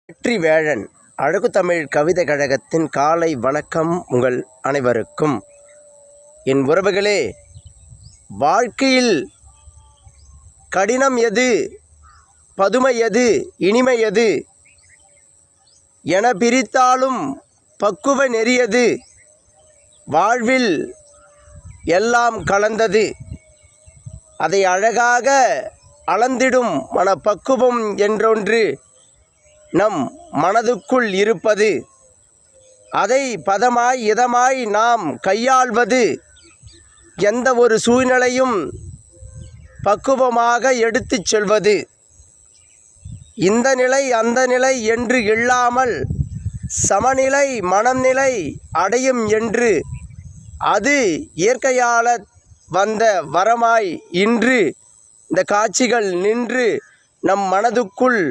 வெற்றிவேழன் அழகு தமிழ் கவிதை கழகத்தின் காலை வணக்கம் உங்கள் அனைவருக்கும். என் உறவுகளே, வாழ்க்கையில் கடினம் எது, பதுமை எது, இனிமை எது என பிரித்தாலும் பக்குவ நெறியது. வாழ்வில் எல்லாம் கலந்தது. அதை அழகாக அளந்திடும் மனப்பக்குவம் என்றொன்று நம் மனதுக்குள் இருப்பது. அதை பதமாய் இதமாய் நாம் கையாள்வது. எந்த ஒரு சூழ்நிலையும் பக்குவமாக எடுத்துச் செல்வது. இந்த நிலை அந்த நிலை என்று இல்லாமல் சமநிலை மனநிலை அடையும் என்று அது இயற்கையால் வந்த வரமாய் இன்று இந்த காட்சிகள் நின்று நம் மனதுக்குள்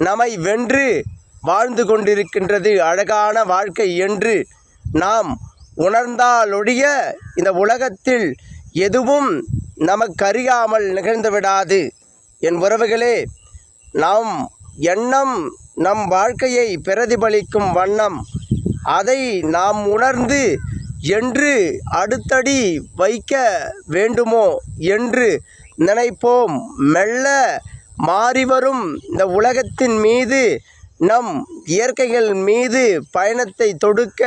நம்மை வென்று வாழ்ந்து கொண்டிருக்கின்றது. அழகான வாழ்க்கை என்று நாம் உணர்ந்தாலொழிய இந்த உலகத்தில் எதுவும் நமக்கறியாமல் நிகழ்ந்துவிடாது. என் உறவுகளே, நாம் எண்ணம் நம் வாழ்க்கையை பிரதிபலிக்கும் வண்ணம் அதை நாம் உணர்ந்து என்று அடுத்தடி வைக்க வேண்டுமோ என்று நினைப்போம். மெல்ல மாறிவரும் இந்த உலகத்தின் மீது நம் இயற்கைகள் மீது பயணத்தை தொடுக்க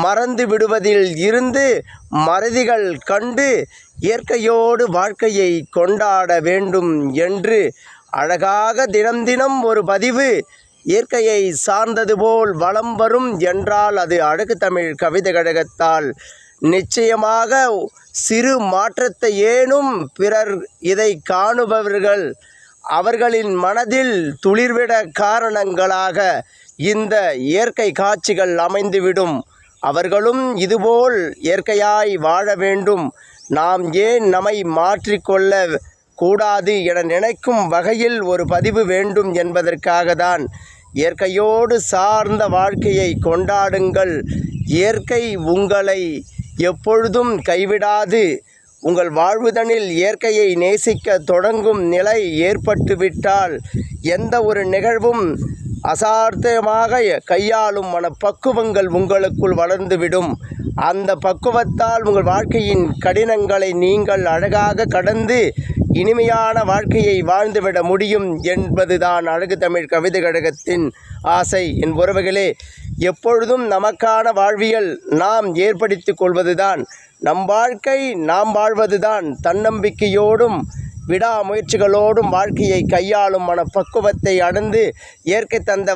மறந்து விடுவதில் இருந்து மறதிகள் கண்டு இயற்கையோடு வாழ்க்கையை கொண்டாட வேண்டும் என்று அழகாக தினம் தினம் ஒரு பதிவு இயற்கையை சார்ந்தது போல் வலம் வரும் என்றால் அது அழகு தமிழ் கவிதை கழகத்தால் நிச்சயமாக சிறு மாற்றத்தை ஏனும் பிறர் இதை காணுபவர்கள் அவர்களின் மனதில் துளிர்விட காரணங்களாக இந்த இயற்கை காட்சிகள் அமைந்துவிடும். அவர்களும் இதுபோல் இயற்கையாய் வாழ வேண்டும். நாம் ஏன் நம்மை மாற்றிக்கொள்ள கூடாது என நினைக்கும் வகையில் ஒரு பதிவு வேண்டும் என்பதற்காக தான். இயற்கையோடு சார்ந்த வாழ்க்கையை கொண்டாடுங்கள். இயற்கை உங்களை எப்பொழுதும் கைவிடாது. உங்கள் வாழ்வுதனில் இயற்கையை நேசிக்க தொடங்கும் நிலை ஏற்பட்டுவிட்டால் எந்த ஒரு நிகழ்வும் அசார்த்தமாக கையாளும் மனப்பக்குவங்கள் உங்களுக்குள் வளர்ந்துவிடும். அந்த பக்குவத்தால் உங்கள் வாழ்க்கையின் கடினங்களை நீங்கள் அழகாக கடந்து இனிமையான வாழ்க்கையை வாழ்ந்துவிட முடியும் என்பதுதான் அழகு தமிழ் கவிதை கழகத்தின் ஆசை. என் உறவுகளே, எப்பொழுதும் நமக்கான வாழ்வியல் நாம் ஏற்படுத்தி கொள்வதுதான். நம் வாழ்க்கை நாம் வாழ்வதுதான். தன்னம்பிக்கையோடும் விடாமுயற்சிகளோடும் வாழ்க்கையை கையாளும் மனப்பக்குவத்தை அடைந்து இயற்கை தந்த